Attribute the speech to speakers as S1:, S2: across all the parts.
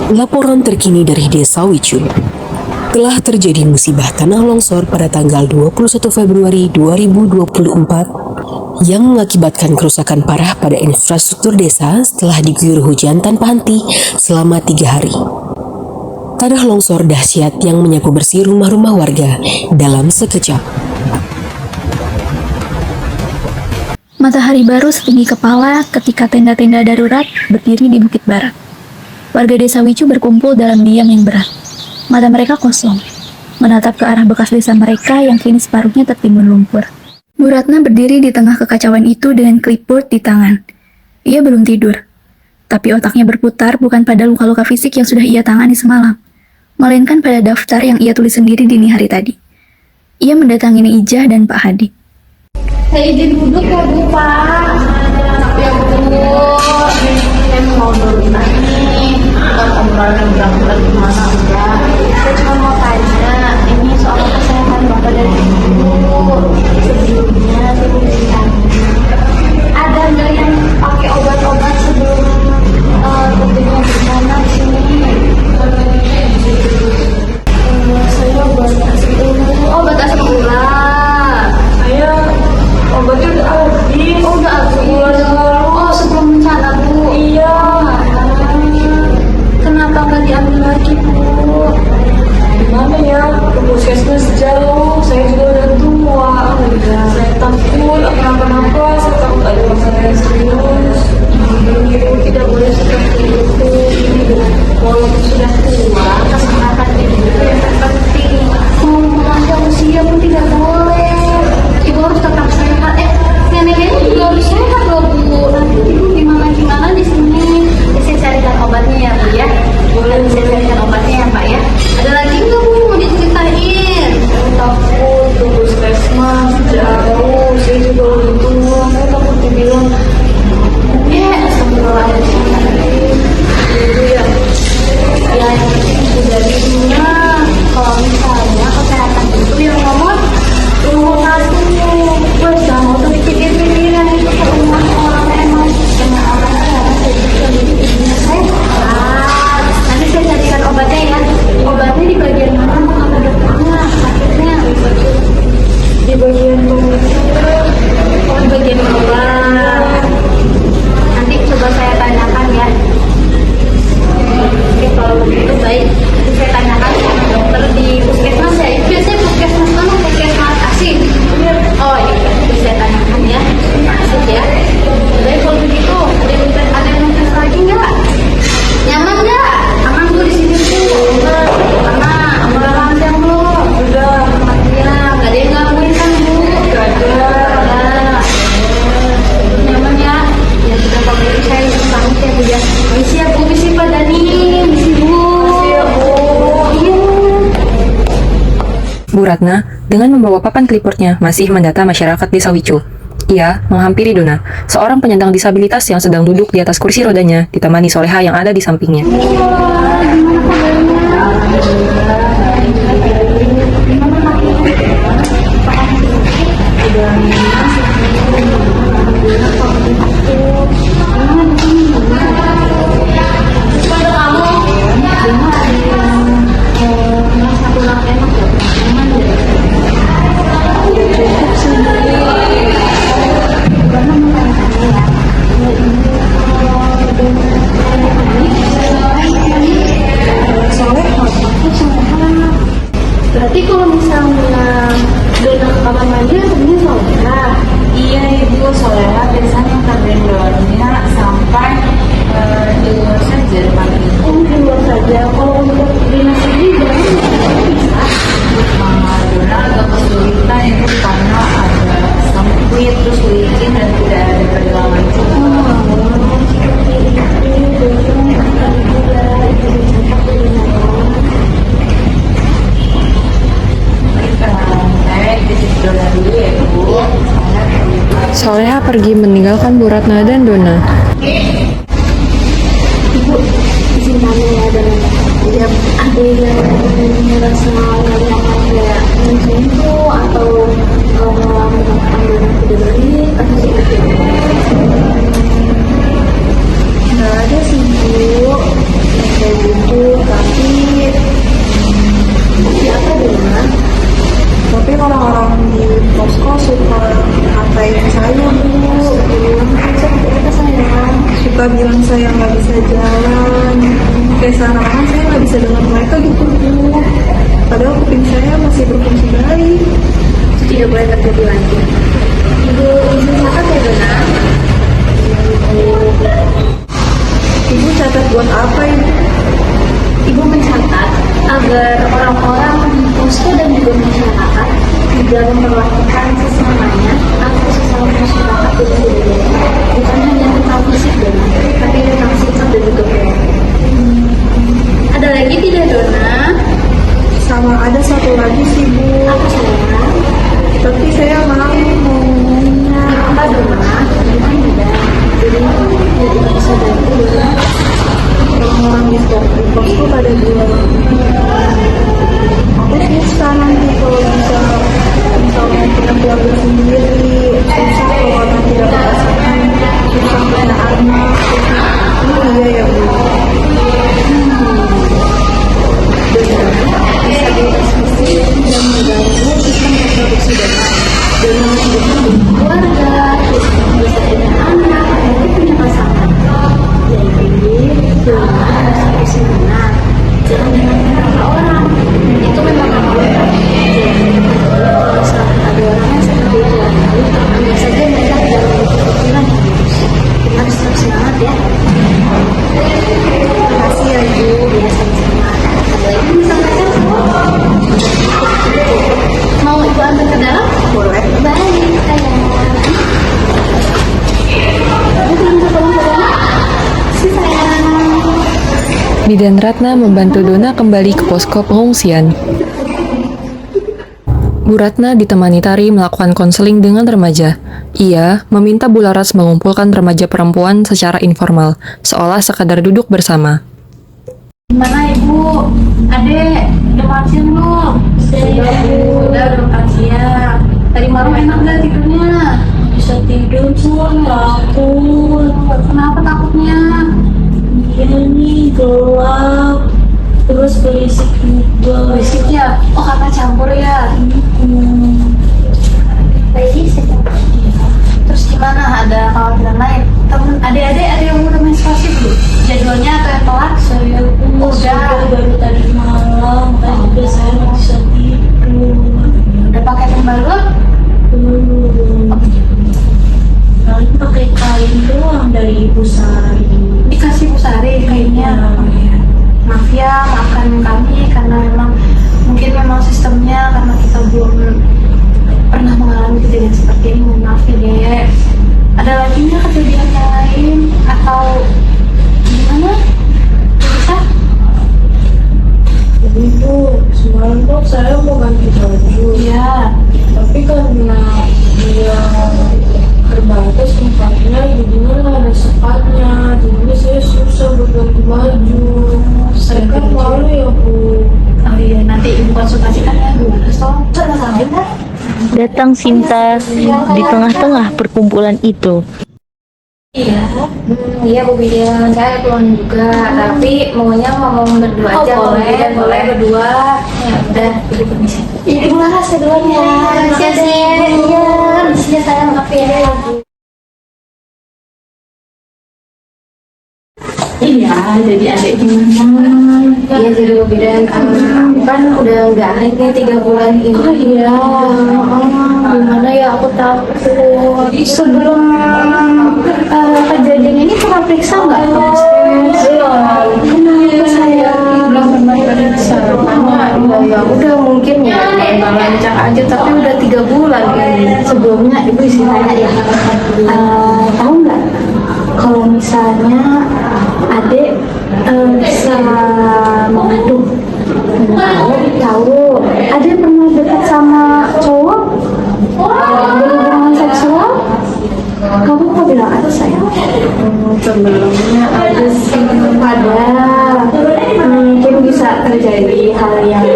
S1: Laporan terkini dari Desa Wicu. Telah terjadi musibah tanah longsor pada tanggal 21 Februari 2024 yang mengakibatkan kerusakan parah pada infrastruktur desa setelah diguyur hujan tanpa henti selama 3 hari. Tanah longsor dahsyat yang menyapu bersih rumah-rumah warga dalam sekejap.
S2: Matahari baru setinggi kepala ketika tenda-tenda darurat berdiri di Bukit Barat. Warga desa Wicu berkumpul dalam diam yang berat. Mata mereka kosong, menatap ke arah bekas desa mereka yang kini separuhnya tertimbun lumpur. Bu Ratna berdiri di tengah kekacauan itu dengan clipboard di tangan. Ia belum tidur, tapi otaknya berputar bukan pada luka-luka fisik yang sudah ia tangani semalam, melainkan pada daftar yang ia tulis sendiri dini hari tadi. Ia mendatangi Ijah dan Pak Hadi.
S3: Saya izin duduk ya Bu, Pak. Ya Bu, saya mau dulu nih. Bukan obrolan berangkat gimana enggak. Saya cuma mau tanya, ini soal kesehatan Bapak dan Ibu. Sebelumnya saya mau tanya, ada nggak yang pakai obat-obat sebelum tentunya bencana di sini? Saya obat asam urat. Obat asam urat. Saya obatnya udah habis. Oh, udah habis. Oh, sebelum bencana Bu. Iya. Kenapa nggak diambil lagi Bu? Gimana ya? Ke puskesmas jauh. Saya juga udah tua. Saya takut kenapa-napa. Saya takut ada masalah yang serius. Ibu tidak boleh seperti itu. Walaupun sudah tua, kesehatan ibu itu yang terpenting. Ada usia pun tidak boleh. Ibu harus tetap sehat. Nenek-nenek juga harus sehat loh Bu. Nanti ibu gimana di sini. Saya carikan obatnya ya Bu ya. Boleh saya carikan obatnya ya Pak ya. Ada lagi nggak Bu mau diceritain? Saya takut ke puskesmas jauh. Saya juga udah tua. Saya takut dibilang astagfirullahaladzim. Ibu ya. Ya sudah dibilang kalau misalnya kesehatan itu yang nomor satu. Buat kamu tuh dipikir-pikiran itu ke rumah orang emang sehat. Nanti saya carikan obatnya ya. Obatnya di bagian mana kata dokternya? Sakitnya di bagian tubuh. Oh, di bagian bawah. Nanti coba saya tanyakan ya. Oke, kalau begitu baik. Nanti saya tanyakan sama dokter di puskesmas ya. Itu biasanya puskesmas mana? Puskesmas asing. Oh iya, nanti saya tanyakan ya. Asik ya. Baik kalau begitu, ada yang mau lagi nggak? Nyaman nggak? Aman Bu di sini Bu. Karena udah panjang loh. Udah. Ya, nggak ada yang gangguin kan Bu? Nggak ada. Nyaman ya? Ya sudah kalau begitu saya pamit ya Bu ya. Misi ya Bu, misi Pak Dani, misi Bu. Misi ya Bu. Iya.
S4: Bu Ratna, dengan membawa papan clipboardnya, masih mendata masyarakat Desa Wicu. Ia menghampiri Dona, seorang penyandang disabilitas yang sedang duduk di atas kursi rodanya, ditemani Soleha yang ada di sampingnya.
S3: Berarti kalau misalnya Dona ke kamar mandi sebenarnya Soleha. Iya Ibu, Soleha biasanya tergendornya sampai di luar saja pagi. Oh di luar saja. Kalau untuk dinas ini jangan bisa. Mama Dona agak kesulitan itu karena ada sempit terus licin dan tidak ada pegangan juga.
S4: Soleha pergi meninggalkan Bu Ratna dan Dona.
S3: Ibu, izin kami ya dan ya ada yang merasa yang kayak menyentuh atau ambil tidak beri atau seperti itu. Nggak ada sih Bu, kayak gitu. seakan-akan saya nggak bisa dengar mereka gitu Bu. Padahal kuping saya masih berfungsi baik.
S2: Itu tidak boleh terjadi lagi. Ibu izin catat ya Dona.
S3: Ibu catat buat apa Ibu?
S2: Ibu mencatat agar orang-orang di posko dan juga masyarakat tidak memperlakukan sesamanya atau sesama masyarakat dengan berbeda. Bukan hanya tentang fisik Dona, tapi tentang sikap dan juga perilaku. Ada lagi tidak Dona?
S3: Sama ada satu lagi sih Bu.
S2: Apa sayang?
S3: Tapi saya malu mau ngomongnya.
S2: Apa Dona? Gimana tidak? Jadi tidak bisa bantu Dona.
S3: Orang-orang di pos tuh pada bilang aku susah nanti kalau misalnya punya keluarga sendiri, susah kalau karena tidak merasakan susah punya anak. Ini iya ya Bu.
S2: Disabilitas fisik yang mengganggu sistem reproduksi dalam keluarga, bisa dengan anak, atau punya pasangan. Jadi, Dona harus berusaha benar. Jangan dengan orang. Itu memang hak Dona. Jadi, kalau misalkan ada orang yang seperti itu lagi, hanya saja mereka tidak memiliki pikiran yang bagus. Kita harus tetap semangat ya.
S3: Terima kasih ya Ibu.
S2: Ya, sama-sama. Ada lagi misalkan mau ibu antar ke dalam?
S3: Boleh.
S2: Baik, sayang. Ibu belum ketemu ke dalam? Si sayang.
S4: Bidan Ratna membantu Dona kembali ke posko pengungsian. Bu Ratna ditemani Tari melakukan konseling dengan remaja. Ia meminta Bu Laras mengumpulkan remaja perempuan secara informal, seolah sekadar duduk bersama.
S2: Gimana ibu? Adek, udah makan siang belum? Udah makan siang. Tadi malam enak gak tidurnya? Bisa tidur cuma takut. Kenapa takutnya? Iya nih gelap. Terus berisik juga. Berisik ya? Oh karena campur ya? Lagi secampur. Terus gimana? Ada khawatiran lain? Temen adik-adik ada yang udah menstruasi belum? Jadwalnya atau yang telat? Saya udah baru tadi malam. Tadi juga saya nggak bisa tidur. Udah pakai pembalut? Belum. Paling pakai kain doang dari Ibu Sari. Dikasih Ibu Sari kainnya? Maaf ya, maafkan kami karena memang sistemnya karena kita belum pernah mengalami kejadian seperti ini. Mohon maaf ya Dek. Ada lagi nggak kejadian lain atau gimana? Bisa?
S3: Jadi Bu, semalam tuh saya mau ganti baju.
S2: Iya.
S3: Tapi karena dia terbatas tempatnya, jadinya nggak ada sepatnya. Jadi saya susah buat ganti baju. Saya kan malu ya Bu.
S2: Oh iya, nanti ibu konsultasikan ya Bu. Tolong sama-sama ya.
S5: Datang Sinta di tengah-tengah perkumpulan itu.
S2: Iya. Iya Bu Bidan, saya pulang juga. Tapi maunya ngomong berdua aja. Boleh berdua. Ya udah, ibu permisi. Ibu Laras ya duluan ya. Terima kasih. Iya, permisi saya maaf ya. Iya, jadi adik gimana? Iya, jadi Bu Bidan, aku kan udah nggak haid nih 3 bulan ini. Oh iya, gimana ya, aku takut. Sebelum kejadian ini pernah periksa nggak? Kenapa saya belum pernah periksa? Karena ya udah mungkin ya nggak lancar aja, tapi udah 3 bulan ini. Sebelumnya ibu istilahnya ya, tahu nggak? Kalau misalnya adik bisa mengandung, tahu adik pernah dekat sama cowok berhubungan seksual, kamu kok bilang ada sayang? Sebelumnya ada sih, mungkin bisa terjadi hal yang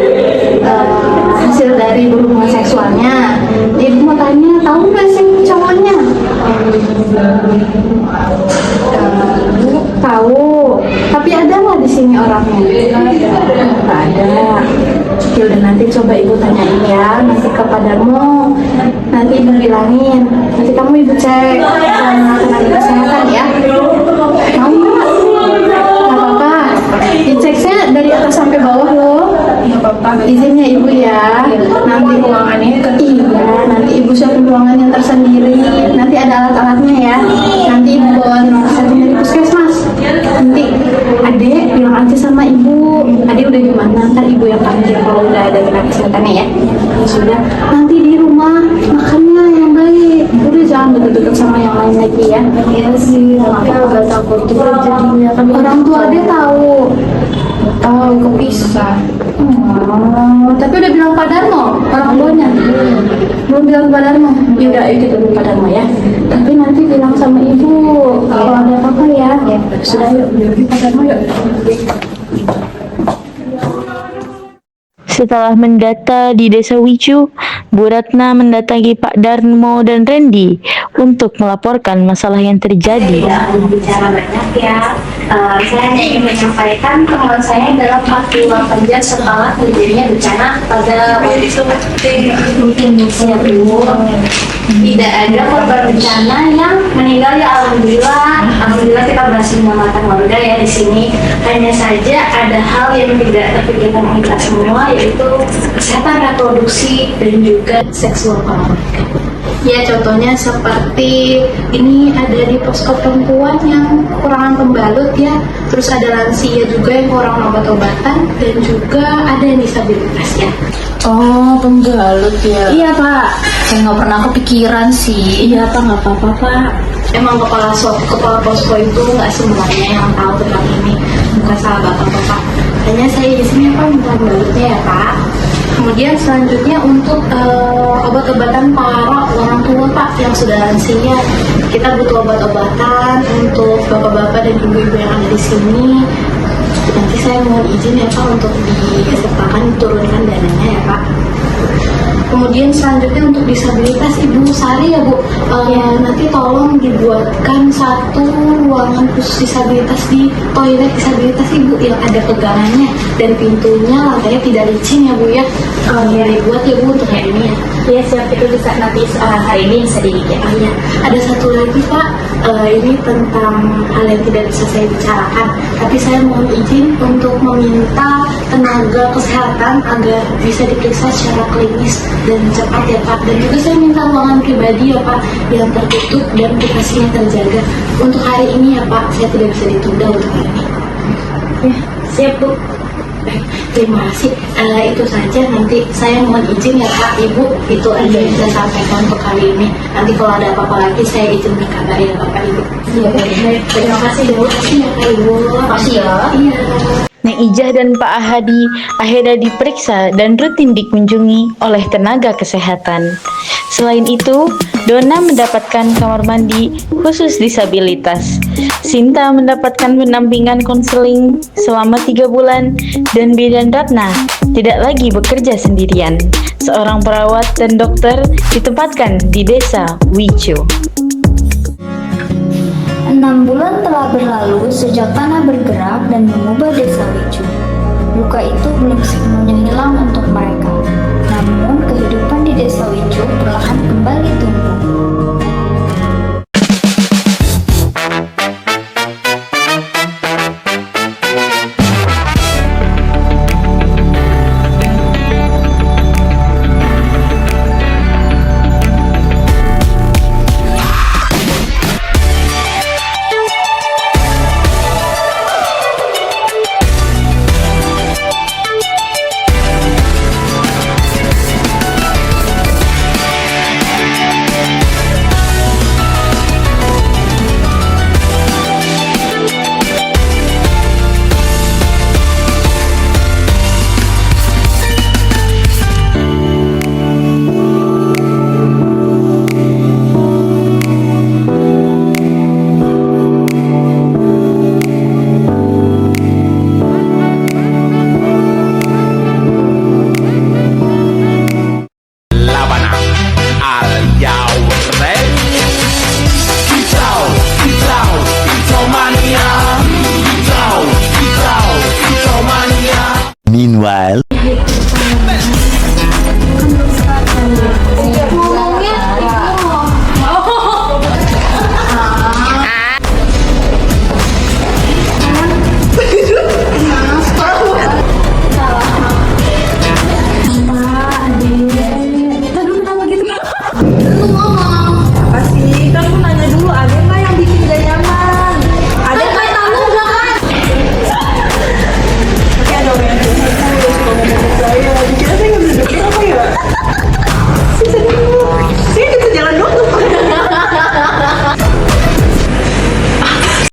S2: hasil dari berhubungan seksualnya. Ibu mau tanya, tahu nggak sih cowoknya? Tahu, tapi ada nggak di sini orangnya? Nggak ada. Ya udah, nanti coba ibu tanyain ya, nanti kepadamu, nanti ibu bilangin, nanti kamu ibu cek sama tenaga kesehatan ya. Mau nggak? Nggak apa-apa, dicek
S6: Izin ya Ibu ya. Nanti ruangannya iya, nanti Ibu siapin ruangan yang tersendiri. Nanti ada alat-alatnya ya. Nanti Ibu bawa representasi dari puskesmas. Nanti Adek bilang aja sama Ibu. Adek udah gimana? Ntar Ibu yang panggil kalau udah ada tenaga kesehatannya ya. Ya sudah. Nanti di rumah makannya yang baik. Udah jangan deket-deket sama yang lain lagi ya. Iya sih. Agak takut juga jadinya. Orang tua Adek tahu kepisah. Tapi udah bilang Pak Darmo, orang tuanya. Belum bilang Pak Darmo. Ya udah, ayo kita bilang Pak Darmo ya. Tapi nanti bilang sama Ibu kalau ada apa-apa ya. Sudah yuk, Pak Darmo yuk.
S5: Setelah mendata di Desa Wicu, Bu Ratna mendatangi Pak Darmo dan Randy untuk melaporkan masalah yang terjadi.
S7: Tidak bicara banyak ya. Saya hanya ingin menyampaikan temuan saya dalam 48 jam setelah terjadinya bencana pada waktu itu. Ya Bu, tidak ada korban bencana yang meninggal ya, alhamdulillah kita berhasil menyelamatkan warga ya di sini. Hanya saja ada hal yang tidak terpikirkan oleh kita semua, yaitu kesehatan reproduksi dan juga seksual para wanita.
S6: Ya contohnya seperti ini ada di posko perempuan yang kekurangan pembalut ya. Terus ada lansia juga yang kurang obat-obatan dan juga ada yang disabilitas ya.
S7: Oh, pembalut ya.
S6: Iya Pak.
S7: Saya nggak pernah kepikiran sih.
S6: Iya Pak, nggak apa-apa Pak. Emang kepala posko itu nggak semuanya yang tahu tentang ini. Bukan salah Bapak. Hanya saya di sini apa minta pembalutnya ya Pak. Kemudian selanjutnya untuk obat-obatan para orang tua Pak yang sudah lansia, kita butuh obat-obatan untuk bapak-bapak dan ibu-ibu yang ada di sini. Nanti saya mohon izin ya Pak untuk disertakan turunkan dananya ya Pak. Kemudian selanjutnya untuk disabilitas Ibu Sari ya Bu, nanti tolong dibuatkan satu ruangan khusus disabilitas di toilet disabilitas Ibu yang ada pegangannya dan pintunya lantainya tidak licin ya Bu ya. Ya dibuat ya Bu untuk hari ini ya.
S7: Ya siap, itu bisa nanti hari ini bisa dibikin.
S6: Ya. Ada satu lagi Pak, ini tentang hal yang tidak bisa saya bicarakan, tapi saya mohon izin untuk meminta tenaga kesehatan agar bisa diperiksa secara klinis dan cepat ya Pak. Dan juga saya minta ruangan pribadi ya Pak yang tertutup dan privasinya terjaga. Untuk hari ini ya Pak, saya tidak bisa ditunda untuk hari ini.
S7: Ya, siap Bu.
S6: Baik, terima kasih. Itu saja, nanti saya mohon izin ya Pak, Ibu. Itu aja yang saya sampaikan untuk kali ini. Nanti kalau ada apa-apa lagi saya izin berkabar ya Bapak Ibu.
S7: Iya, baik. Terima kasih Bu.
S6: Terima kasih ya Pak Ibu.
S7: Makasih ya.
S6: Iya.
S5: Neng Ijah dan Pak Ahadi akhirnya diperiksa dan rutin dikunjungi oleh tenaga kesehatan. Selain itu, Dona mendapatkan kamar mandi khusus disabilitas. Sinta mendapatkan pendampingan konseling selama 3 bulan dan Bidan Ratna tidak lagi bekerja sendirian. Seorang perawat dan dokter ditempatkan di Desa Wicu.
S8: 6 bulan telah berlalu sejak tanah bergerak dan mengubah Desa Wicu. Luka itu belum sepenuhnya hilang untuk mereka. Namun kehidupan di Desa Wicu perlahan kembali tumbuh.